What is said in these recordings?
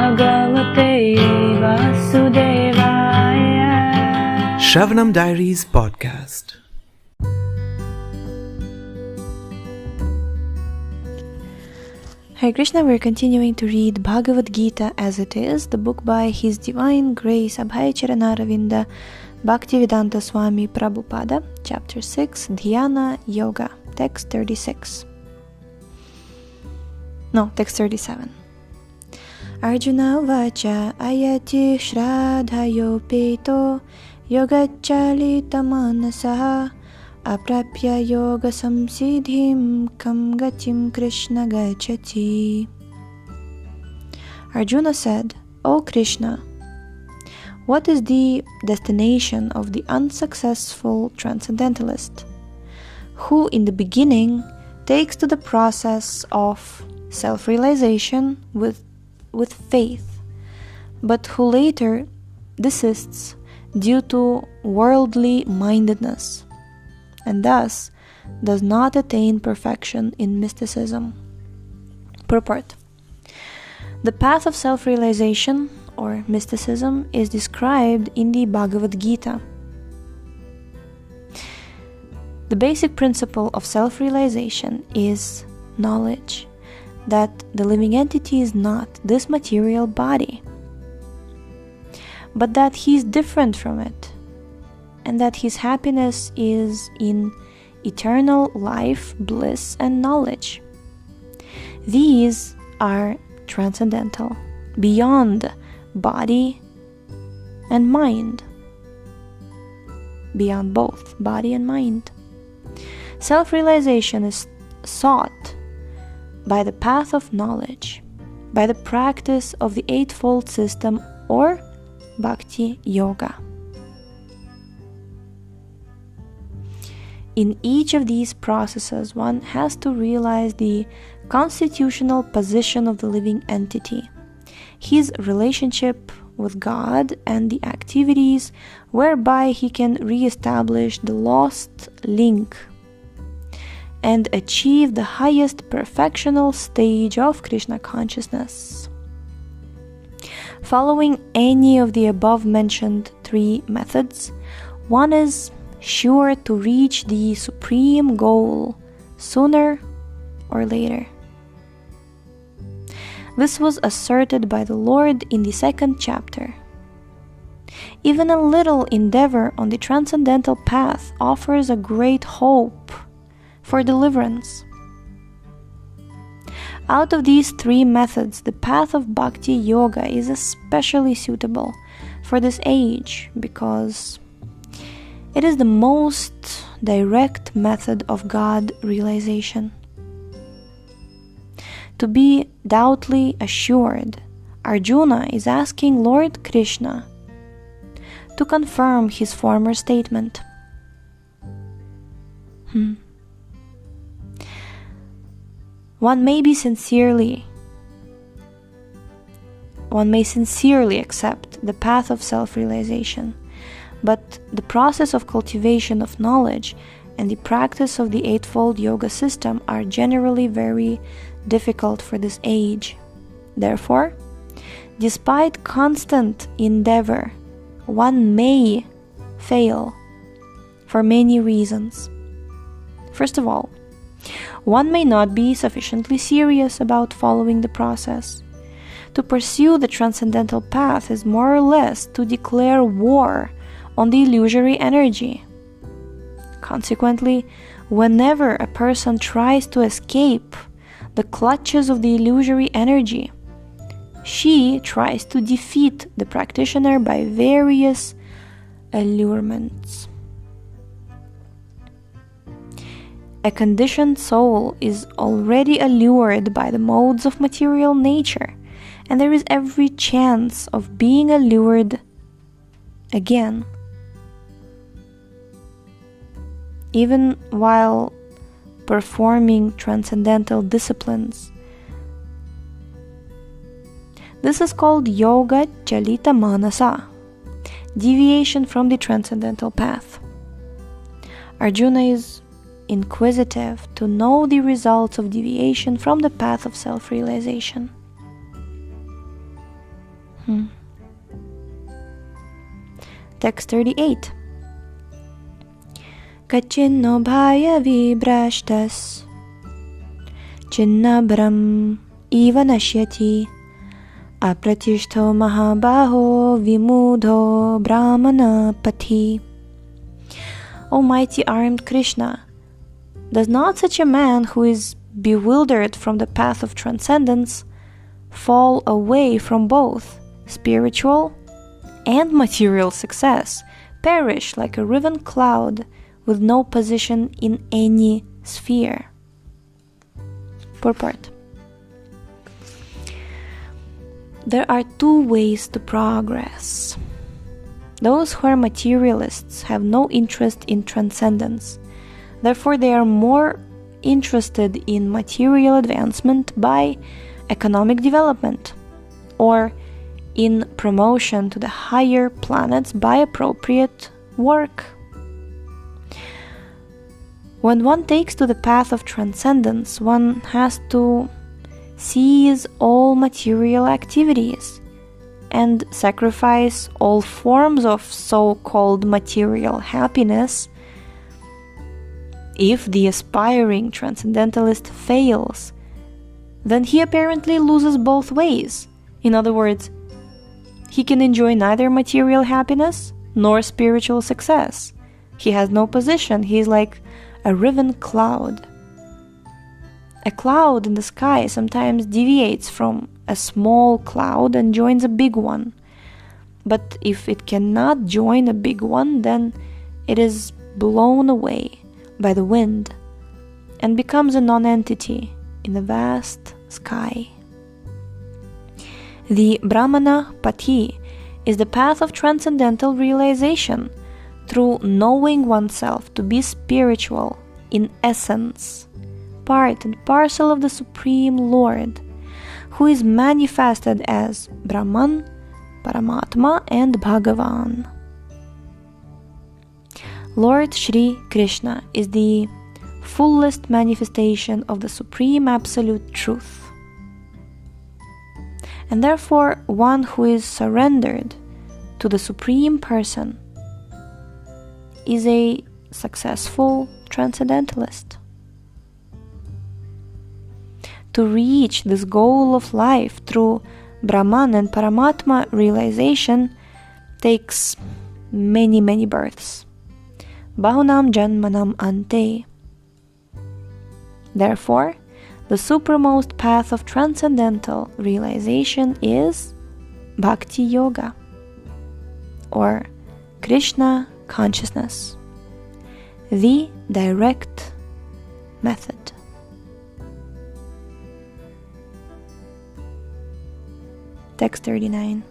Bhagavate Vasudevaya. Shravanam Diaries Podcast. Hare Krishna, we're continuing to read Bhagavad Gita as it is, the book by His Divine Grace Abhay Charanaravinda Bhaktivedanta Swami Prabhupada, Chapter 6, Dhyana Yoga, Text 36. No, Text 37. Arjuna Vacha Ayati Shradhayopeto Yogachalita Manasaha Aprapya Yoga Samsiddhim Kam Gatim Krishna Gachati. Arjuna said, O Krishna, what is the destination of the unsuccessful transcendentalist, who in the beginning takes to the process of self-realization with faith, but who later desists due to worldly mindedness, and thus does not attain perfection in mysticism? Purport. The path of self-realization, or mysticism, is described in the Bhagavad Gita. The basic principle of self-realization is knowledge that the living entity is not this material body, but that he is different from it, and that his happiness is in eternal life, bliss, and knowledge. These are transcendental, beyond body and mind, beyond both body and mind. Self-realization is sought by the path of knowledge, by the practice of the Eightfold System or Bhakti Yoga. In each of these processes, one has to realize the constitutional position of the living entity, his relationship with God, and the activities whereby he can re-establish the lost link and achieve the highest perfectional stage of Krishna consciousness. Following any of the above-mentioned three methods, one is sure to reach the supreme goal sooner or later. This was asserted by the Lord in the second chapter. Even a little endeavor on the transcendental path offers a great hope for deliverance. Out of these three methods, the path of Bhakti Yoga is especially suitable for this age because it is the most direct method of God realization. To be doubly assured, Arjuna is asking Lord Krishna to confirm his former statement. One may sincerely accept the path of self-realization, but the process of cultivation of knowledge and the practice of the Eightfold Yoga system are generally very difficult for this age. Therefore, despite constant endeavor, one may fail for many reasons. First of all, one may not be sufficiently serious about following the process. To pursue the transcendental path is more or less to declare war on the illusory energy. Consequently, whenever a person tries to escape the clutches of the illusory energy, she tries to defeat the practitioner by various allurements. A conditioned soul is already allured by the modes of material nature, and there is every chance of being allured again. Even while performing transcendental disciplines. This is called Yoga Chalita Manasa, deviation from the transcendental path. Arjuna is inquisitive to know the results of deviation from the path of self-realization. Text 38. Kachinno bhaya vibrashtas chinnabram iva nashyati apratishto mahabaho vimudho brahmana pati. O mighty armed Krishna, does not such a man who is bewildered from the path of transcendence fall away from both spiritual and material success, perish like a riven cloud with no position in any sphere? Purport. There are two ways to progress. Those who are materialists have no interest in transcendence. Therefore, they are more interested in material advancement by economic development, or in promotion to the higher planets by appropriate work. When one takes to the path of transcendence, one has to cease all material activities and sacrifice all forms of so-called material happiness. If the aspiring transcendentalist fails, then he apparently loses both ways. In other words, he can enjoy neither material happiness nor spiritual success. He has no position. He is like a riven cloud. A cloud in the sky sometimes deviates from a small cloud and joins a big one. But if it cannot join a big one, then it is blown away by the wind and becomes a non-entity in the vast sky. The Brahmana Pati is the path of transcendental realization through knowing oneself to be spiritual in essence, part and parcel of the Supreme Lord, who is manifested as Brahman, Paramatma, and Bhagavan. Lord Shri Krishna is the fullest manifestation of the Supreme Absolute Truth. And therefore, one who is surrendered to the Supreme Person is a successful transcendentalist. To reach this goal of life through Brahman and Paramatma realization takes many births. Bahunam Janmanam Ante. Therefore, the supramost path of transcendental realization is Bhakti Yoga, or Krishna consciousness, the direct method. Text 39.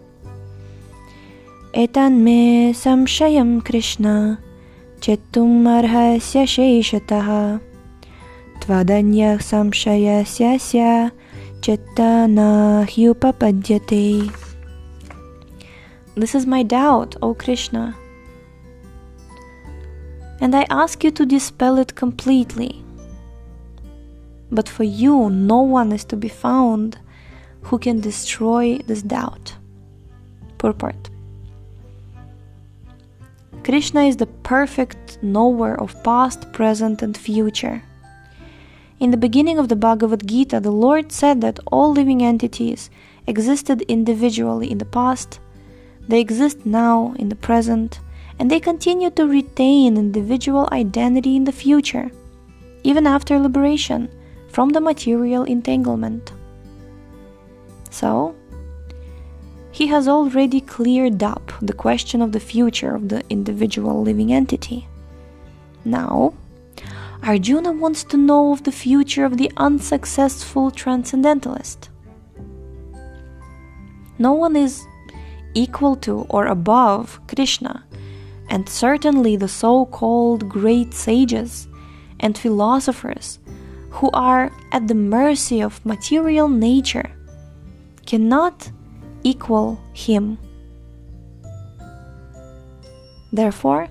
Etan me samshayam Krishna chettum arhasya sheshataha tvadanya samshayasya chitta na hyupapadyate. This is my doubt, O Krishna, and I ask you to dispel it completely. But for you, no one is to be found who can destroy this doubt. Purport. Krishna is the perfect knower of past, present, and future. In the beginning of the Bhagavad Gita, the Lord said that all living entities existed individually in the past, they exist now in the present, and they continue to retain individual identity in the future, even after liberation from the material entanglement. So, he has already cleared up the question of the future of the individual living entity. Now, Arjuna wants to know of the future of the unsuccessful transcendentalist. No one is equal to or above Krishna, and certainly the so-called great sages and philosophers who are at the mercy of material nature cannot equal him. Therefore,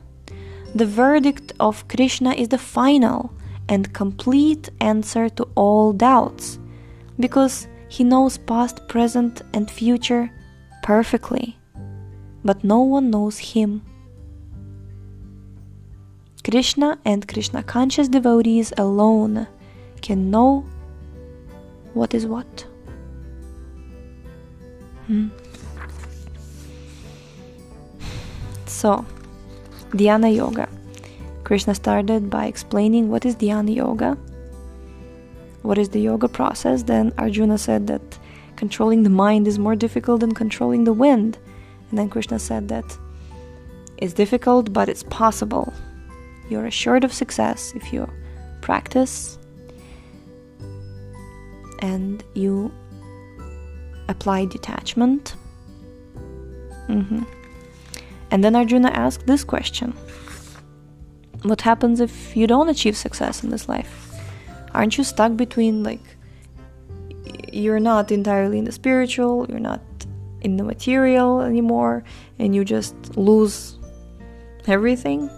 the verdict of Krishna is the final and complete answer to all doubts, because he knows past, present, and future perfectly, but no one knows him. Krishna and Krishna-conscious devotees alone can know what is what. So, Dhyana Yoga. Krishna started by explaining what is Dhyana Yoga, what is the yoga process. Then Arjuna said that controlling the mind is more difficult than controlling the wind. And then Krishna said that it's difficult, but it's possible. You're assured of success if you practice and you apply detachment. And then Arjuna asked this question: what happens if you don't achieve success in this life? Aren't you stuck between, like, you're not entirely in the spiritual, you're not in the material anymore, and you just lose everything?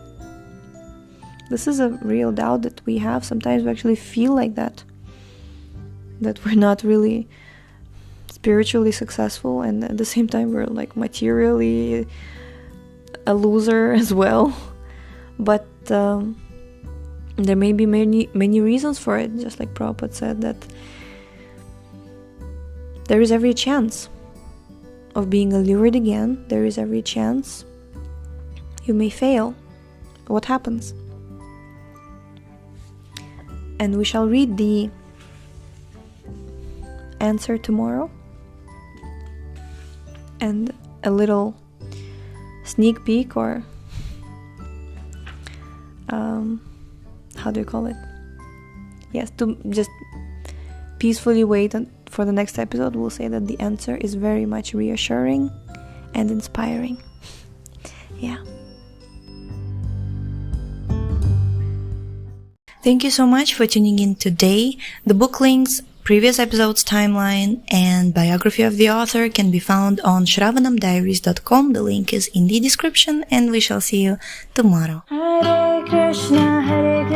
This is a real doubt that we have. Sometimes we actually feel like that we're not really spiritually successful, and at the same time we're like materially a loser as well. But there may be many reasons for it. Just like Prabhupada said, that there is every chance of being allured again. There is every chance you may fail. What happens? And we shall read the answer tomorrow, and a little sneak peek, or how do you call it? Yes, to just peacefully wait for the next episode. We'll say that the answer is very much reassuring and inspiring. Yeah. Thank you so much for tuning in today. The book links, previous episodes timeline, and biography of the author can be found on shravanamdiaries.com. The link is in the description, and we shall see you tomorrow. Hare Krishna, Hare Krishna.